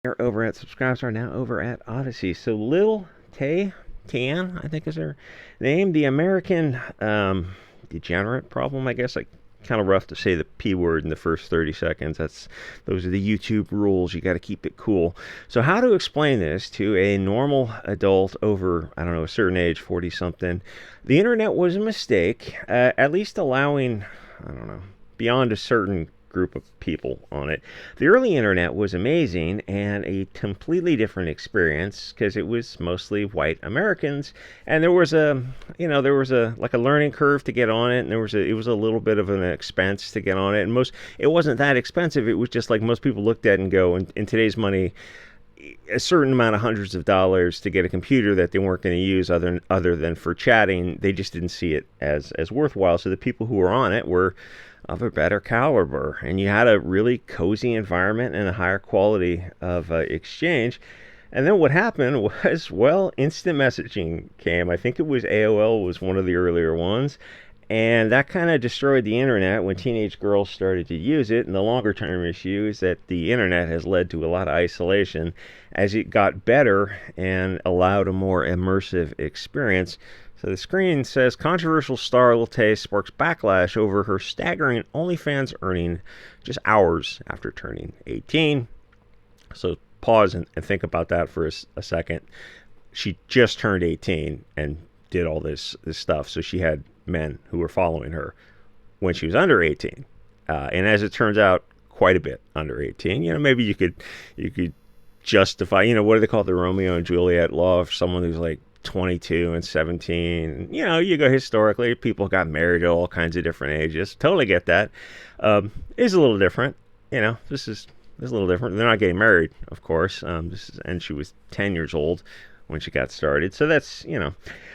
They're over at SubScribes are now over at Odyssey. So Lil Tian, I think is her name, the American degenerate problem, I guess. Like, kind of rough to say the P word in the first 30 seconds. Those are the YouTube rules. You got to keep it cool. So how to explain this to a normal adult over, I don't know, a certain age, 40 something? The internet was a mistake, at least allowing, I don't know, beyond a certain group of people on it. The early internet was amazing and a completely different experience because it was mostly white Americans, and there was a like a learning curve to get on it, and it was a little bit of an expense to get on it, and it wasn't that expensive. It was just like most people looked at it and go, in today's money, a certain amount of hundreds of dollars to get a computer that they weren't going to use other than for chatting. They just didn't see it as worthwhile. So the people who were on it were of a better caliber, and you had a really cozy environment and a higher quality of exchange. And then what happened was, well, instant messaging came. I think it was AOL was one of the earlier ones, and that kind of destroyed the internet when teenage girls started to use it. And the longer term issue is that the internet has led to a lot of isolation as it got better and allowed a more immersive experience. So the screen says, controversial star Lil Tay sparks backlash over her staggering OnlyFans earning just hours after turning 18. So pause and think about that for a second. She just turned 18 and did all this stuff. So she had men who were following her when she was under 18. And as it turns out, quite a bit under 18. Maybe you could justify, what do they call the Romeo and Juliet law of someone who's like 22 and 17. You go historically, people got married at all kinds of different ages. Totally get that. It's a little different. This is a little different. They're not getting married, of course. And she was 10 years old when she got started. So that's,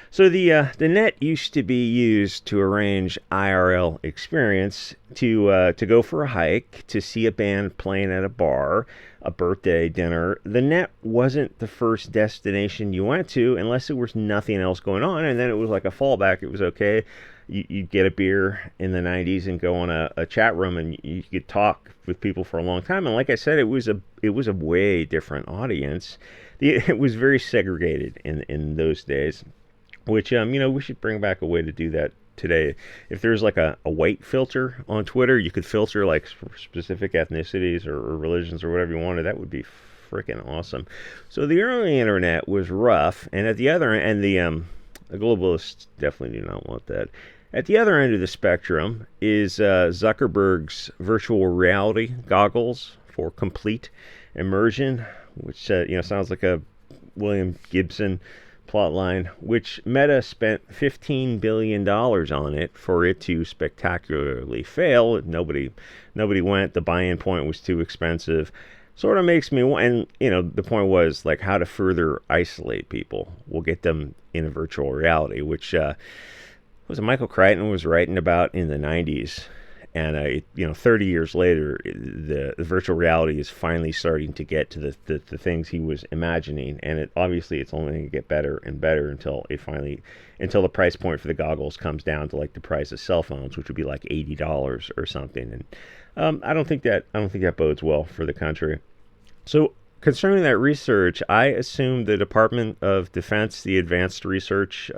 So the net used to be used to arrange IRL experience, to go for a hike, to see a band playing at a bar, a birthday dinner. The net wasn't the first destination you went to unless there was nothing else going on, and then it was like a fallback. It was okay. You'd get a beer in the 90s and go on a chat room, and you could talk with people for a long time. And like I said, it was a way different audience. It was very segregated in those days, which we should bring back a way to do that today. If there's like a white filter on Twitter, you could filter like specific ethnicities or religions or whatever you wanted. That would be freaking awesome. So the early internet was rough, and at the other end, the globalists definitely do not want that. At the other end of the spectrum is Zuckerberg's virtual reality goggles for complete immersion, which sounds like a William Gibson plotline, which Meta spent $15 billion on it for it to spectacularly fail. Nobody went. The buy-in point was too expensive. Sort of makes me want, and the point was like how to further isolate people. We'll get them in a virtual reality, which was Michael Crichton was writing about in the 90s. And 30 years later, the virtual reality is finally starting to get to the things he was imagining, and obviously it's only going to get better and better until the price point for the goggles comes down to like the price of cell phones, which would be like $80 or something. And I don't think that bodes well for the country. So concerning that research, I assume the Department of Defense, the Advanced Research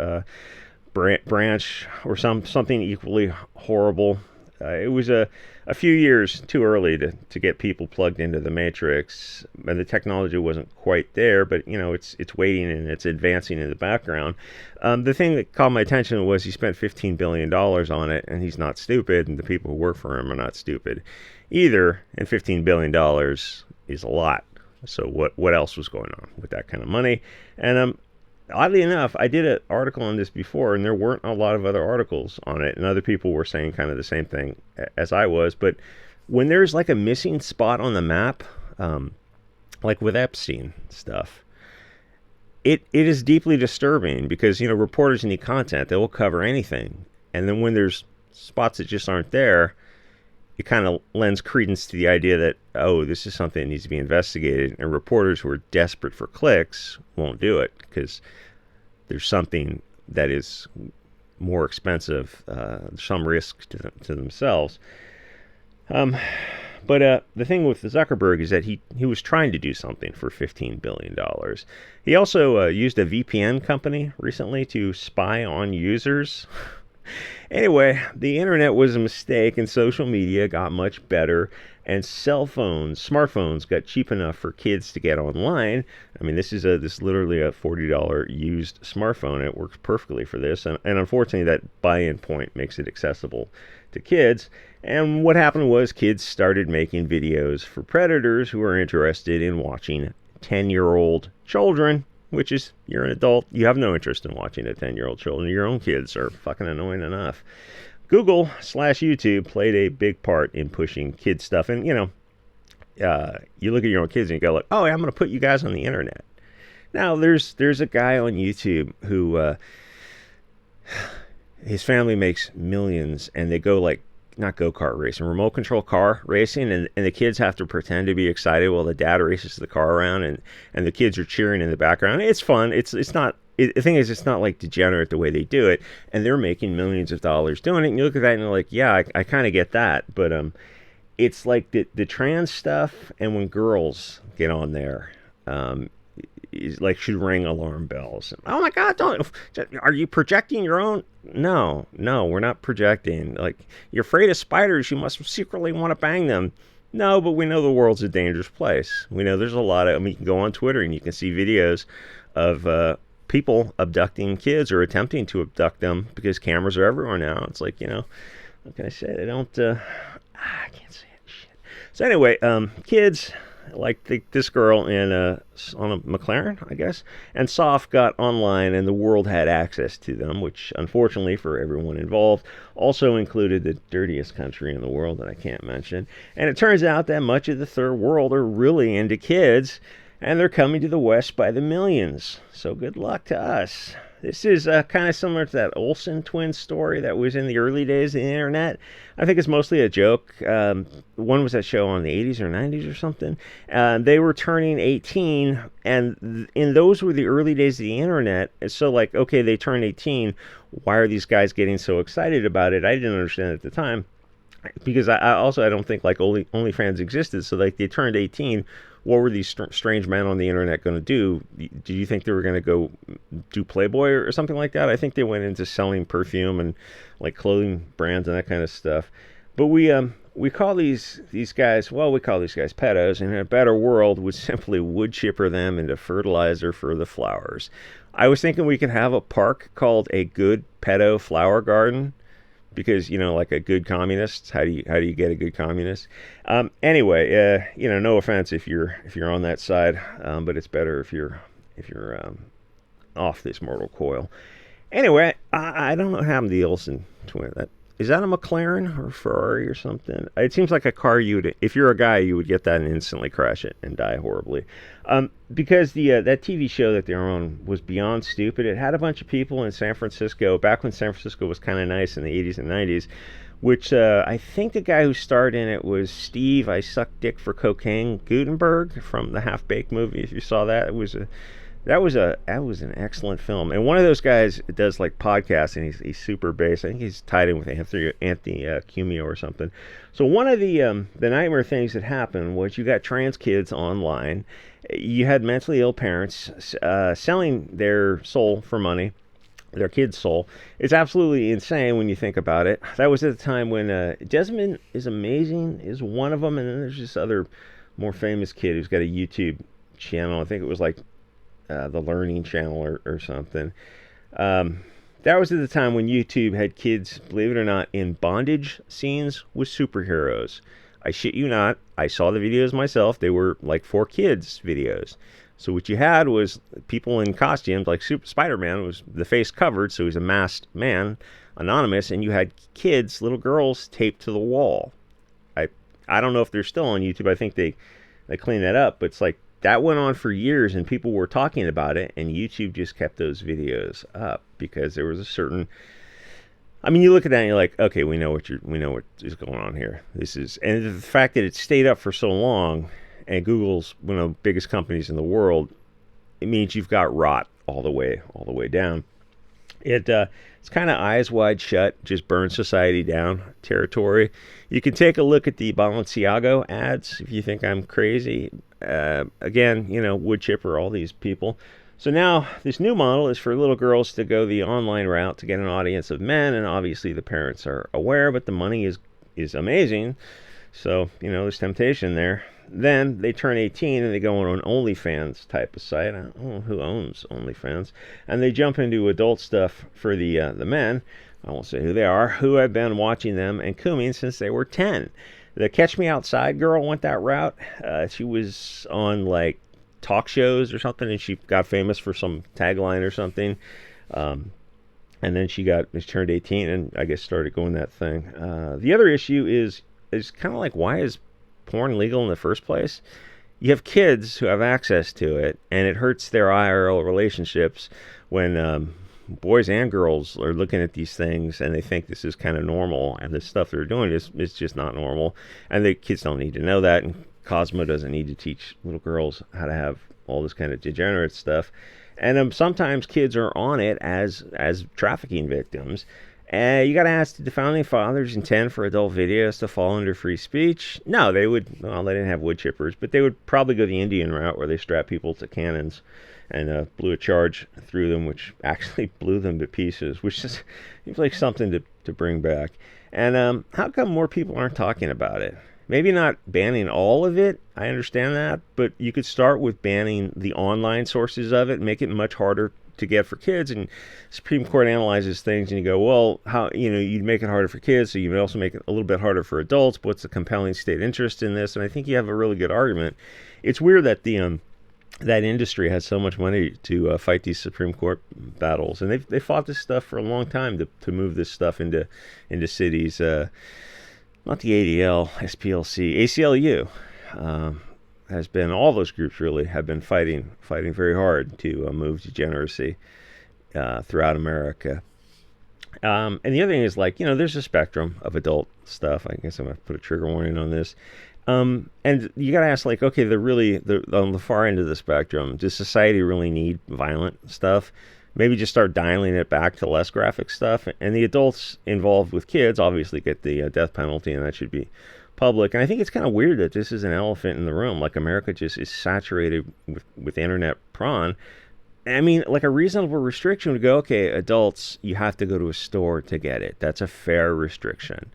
branch, or something equally horrible. It was a few years too early to get people plugged into the matrix, and the technology wasn't quite there, but it's waiting and it's advancing in the background. The thing that caught my attention was he spent $15 billion on it, and he's not stupid, and the people who work for him are not stupid either, and $15 billion is a lot. So what else was going on with that kind of money? And oddly enough, I did an article on this before, and there weren't a lot of other articles on it, and other people were saying kind of the same thing as I was. But when there's like a missing spot on the map, like with Epstein stuff, it is deeply disturbing because, reporters need content. They will cover anything. And then when there's spots that just aren't there, it kind of lends credence to the idea that, oh, this is something that needs to be investigated. And reporters who are desperate for clicks won't do it because there's something that is more expensive, some risk to themselves. But the thing with Zuckerberg is that he was trying to do something for $15 billion. He also used a VPN company recently to spy on users. Anyway, the internet was a mistake and social media got much better, and smartphones got cheap enough for kids to get online. I mean, this is literally a $40 used smartphone. It works perfectly for this, and unfortunately that buy-in point makes it accessible to kids. And what happened was kids started making videos for predators who are interested in watching 10-year-old children, which is, you're an adult, you have no interest in watching a 10-year-old children. Your own kids are fucking annoying enough. Google/YouTube played a big part in pushing kid stuff. And, you look at your own kids and you go like, oh, I'm going to put you guys on the internet. Now, there's a guy on YouTube who, his family makes millions, and they go like, not go-kart racing, remote control car racing, and the kids have to pretend to be excited while the dad races the car around, and the kids are cheering in the background. It's fun. It's not, the thing is, it's not like degenerate the way they do it, and they're making millions of dollars doing it, and you look at that and you're like, yeah, I kind of get that, but it's like the trans stuff, and when girls get on there, is like should ring alarm bells. Oh my God! Are you projecting your own? No, we're not projecting. Like, you're afraid of spiders, you must secretly want to bang them. No, but we know the world's a dangerous place. We know there's a lot of. I mean, you can go on Twitter and you can see videos of people abducting kids or attempting to abduct them because cameras are everywhere now. It's like, what can I say? They don't. I can't say it. Shit. So anyway, kids. Like this girl on a McLaren, I guess, and Soft got online and the world had access to them, which unfortunately for everyone involved also included the dirtiest country in the world that I can't mention. And it turns out that much of the third world are really into kids, and they're coming to the West by the millions. So good luck to us. This is kind of similar to that Olsen twins story that was in the early days of the internet. I think it's mostly a joke. One was that show on the 80s or 90s or something. They were turning 18, and those were the early days of the internet. So, like, okay, they turned 18. Why are these guys getting so excited about it? I didn't understand at the time. Because I don't think like OnlyFans existed. So, like, they turned 18. What were these strange men on the internet going to do? Do you think they were going to go do Playboy or something like that? I think they went into selling perfume and like clothing brands and that kind of stuff. But we call these guys, we call these guys pedos, and in a better world would simply wood chipper them into fertilizer for the flowers. I was thinking we could have a park called a good pedo flower garden. Because, like a good communist, how do you get a good communist? Anyway, no offense if you're on that side, but it's better if you're off this mortal coil. Anyway, I don't know what happened to the Olsen twin. Is that a McLaren or a Ferrari or something? It seems like a car if you're a guy, you would get that and instantly crash it and die horribly. Because that TV show that they're on was beyond stupid. It had a bunch of people in San Francisco, back when San Francisco was kind of nice in the 80s and 90s, which I think the guy who starred in it was Steve, I Suck Dick for Cocaine Gutenberg from the Half-Baked movie, if you saw that. That was an excellent film. And one of those guys does like podcasts, and he's super bass. I think he's tied in with Anthony Cumio or something. So one of the nightmare things that happened was you got trans kids online. You had mentally ill parents selling their soul for money, their kid's soul. It's absolutely insane when you think about it. That was at the time when Desmond is Amazing is one of them, and then there's this other more famous kid who's got a YouTube channel. I think it was like the Learning Channel or something. That was at the time when YouTube had kids, believe it or not, in bondage scenes with superheroes. I shit you not, I saw the videos myself. They were like for kids videos. So what you had was people in costumes, like Spider-Man was the face covered, so he was a masked man, anonymous, and you had kids, little girls, taped to the wall. I don't know if they're still on YouTube. I think they cleaned that up, but it's like, that went on for years, and people were talking about it, and YouTube just kept those videos up because there was a certain. I mean, you look at that and you're like, okay, we know what is going on here. And the fact that it stayed up for so long, and Google's one of the biggest companies in the world, it means you've got rot all the way down. It's kind of eyes wide shut, just burn society down territory. You can take a look at the Balenciaga ads if you think I'm crazy. Again, wood chipper, all these people. So now this new model is for little girls to go the online route to get an audience of men, and obviously the parents are aware, but the money is amazing. So, there's temptation there. Then they turn 18 and they go on an OnlyFans type of site. I don't know who owns OnlyFans. And they jump into adult stuff for the men. I won't say who they are, who have been watching them and cooming since they were 10. The Catch Me Outside girl went that route. She was on like talk shows or something, and she got famous for some tagline or something. And then she turned 18 and I guess started going that thing. The other issue is kind of like, why is porn legal in the first place? You have kids who have access to it, and it hurts their IRL relationships when boys and girls are looking at these things and they think this is kind of normal, and the stuff they're doing is just not normal, and the kids don't need to know that, and Cosmo doesn't need to teach little girls how to have all this kind of degenerate stuff. And sometimes kids are on it as trafficking victims. You got to ask, did the founding fathers intend for adult videos to fall under free speech? No, they didn't have wood chippers, but they would probably go the Indian route where they strap people to cannons and blew a charge through them, which actually blew them to pieces, which just seems like something to bring back. And how come more people aren't talking about it? Maybe not banning all of it, I understand that, but you could start with banning the online sources of it and make it much harder to get for kids. And Supreme Court analyzes things and you go, well, how, you'd make it harder for kids, so you would also make it a little bit harder for adults, but what's the compelling state interest in this? And I think you have a really good argument. It's weird that that industry has so much money to fight these Supreme Court battles, and they fought this stuff for a long time to move this stuff into cities. Not the ADL, SPLC, ACLU. Has been, all those groups really have been fighting very hard to move degeneracy throughout America. And the other thing is, like, there's a spectrum of adult stuff. I guess I'm going to put a trigger warning on this. And you got to ask, like, okay, they're on the far end of the spectrum. Does society really need violent stuff? Maybe just start dialing it back to less graphic stuff. And the adults involved with kids obviously get the death penalty, and that should be public. And I think it's kind of weird that this is an elephant in the room. Like, America just is saturated with internet prawn. I mean, like, a reasonable restriction would go, okay, adults, you have to go to a store to get it. That's a fair restriction.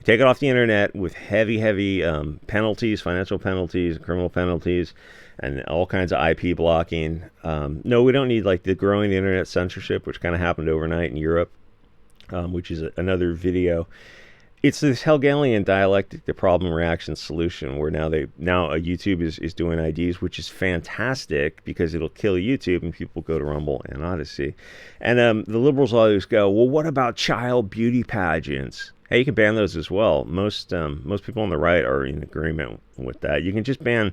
Take it off the internet with heavy penalties, financial penalties, criminal penalties, and all kinds of IP blocking. No, we don't need, like, the growing internet censorship, which kind of happened overnight in Europe, which is another video. It's this Hegelian dialectic, the problem, reaction, solution, where now YouTube is doing IDs, which is fantastic because it'll kill YouTube and people go to Rumble and Odyssey. And the liberals always go, well, what about child beauty pageants? Hey, you can ban those as well. Most people on the right are in agreement with that. You can just ban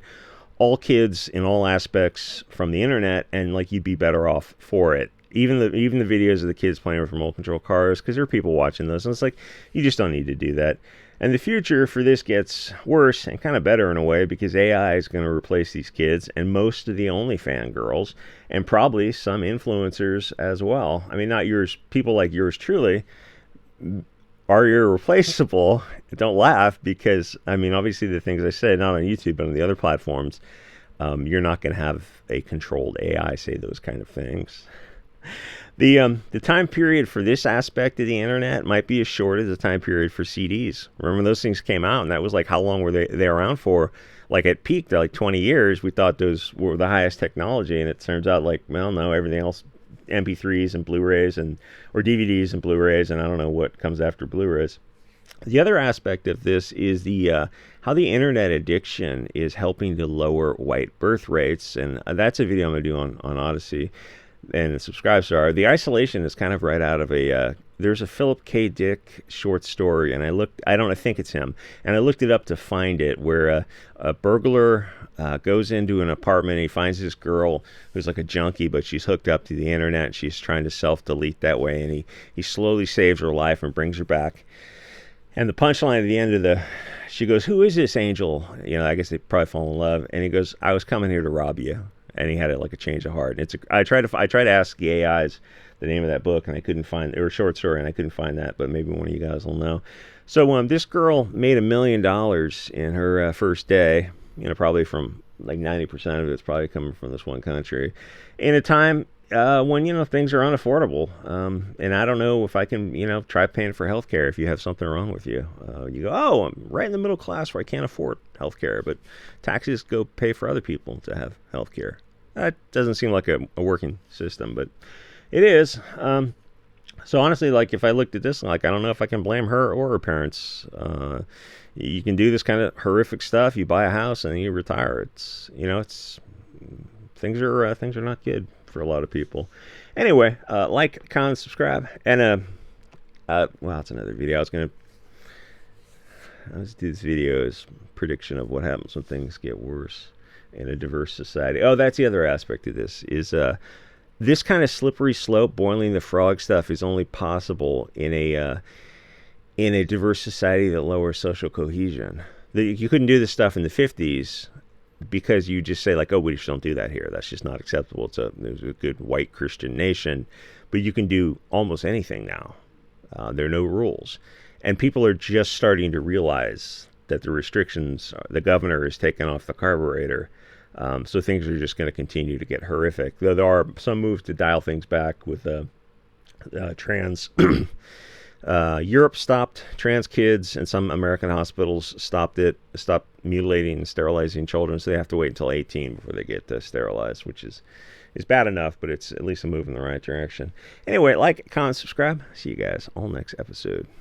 all kids in all aspects from the internet, and like, you'd be better off for it. Even the videos of the kids playing with remote control cars, because there are people watching those, and it's like, you just don't need to do that. And the future for this gets worse and kind of better in a way, because AI is going to replace these kids and most of the OnlyFans girls, and probably some influencers as well. I mean, not yours, people like yours truly are irreplaceable. Don't laugh, because, I mean, obviously the things I said, not on YouTube, but on the other platforms, you're not going to have a controlled AI say those kind of things. The time period for this aspect of the internet might be as short as the time period for CDs. Remember, those things came out, and that was like, how long were they around for? Like, at peak, they're like 20 years. We thought those were the highest technology, and it turns out, like, well, no, everything else, MP3s and Blu-rays or DVDs and Blu-rays, and I don't know what comes after Blu-rays. The other aspect of this is how the internet addiction is helping to lower white birth rates, and that's a video I'm going to do on Odyssey and SubStars. The isolation is kind of right out of there's a Philip K. Dick short story, and I think it's him, and I looked it up to find it, where a burglar goes into an apartment, and he finds this girl who's like a junkie, but she's hooked up to the internet, and she's trying to self-delete that way, and he slowly saves her life and brings her back. And the punchline at the end she goes, "Who is this angel?" I guess they probably fall in love, and he goes, "I was coming here to rob you." and he had it like a change of heart. And I tried to ask the AIs the name of that book, and I couldn't find it. Or a short story, and I couldn't find that. But maybe one of you guys will know. So this girl made $1 million in her first day. Probably from like 90% of it's probably coming from this one country, in a time when things are unaffordable. And I don't know if I can try paying for healthcare if you have something wrong with you. You go, oh, I'm right in the middle class where I can't afford healthcare, but taxes go pay for other people to have healthcare. That doesn't seem like a working system, but it is. So honestly, like if I looked at this, like I don't know if I can blame her or her parents. You can do this kind of horrific stuff. You buy a house and then you retire. It's things are not good for a lot of people. Anyway, like, comment, subscribe, and well, it's another video. Let's do this video as prediction of what happens when things get worse in a diverse society. Oh, that's the other aspect of this is this kind of slippery slope, boiling the frog stuff is only possible in a diverse society that lowers social cohesion. You couldn't do this stuff in the 50s because you just say like, oh, we just don't do that here. That's just not acceptable. There's a good white Christian nation, but you can do almost anything now. There are no rules. And people are just starting to realize that the restrictions, the governor is taking off the carburetor. So things are just going to continue to get horrific. Though there are some moves to dial things back with trans. Europe stopped trans kids, and some American hospitals stopped mutilating and sterilizing children, so they have to wait until 18 before they get sterilized, which is bad enough, but it's at least a move in the right direction. Anyway, like, comment, subscribe. See you guys all next episode.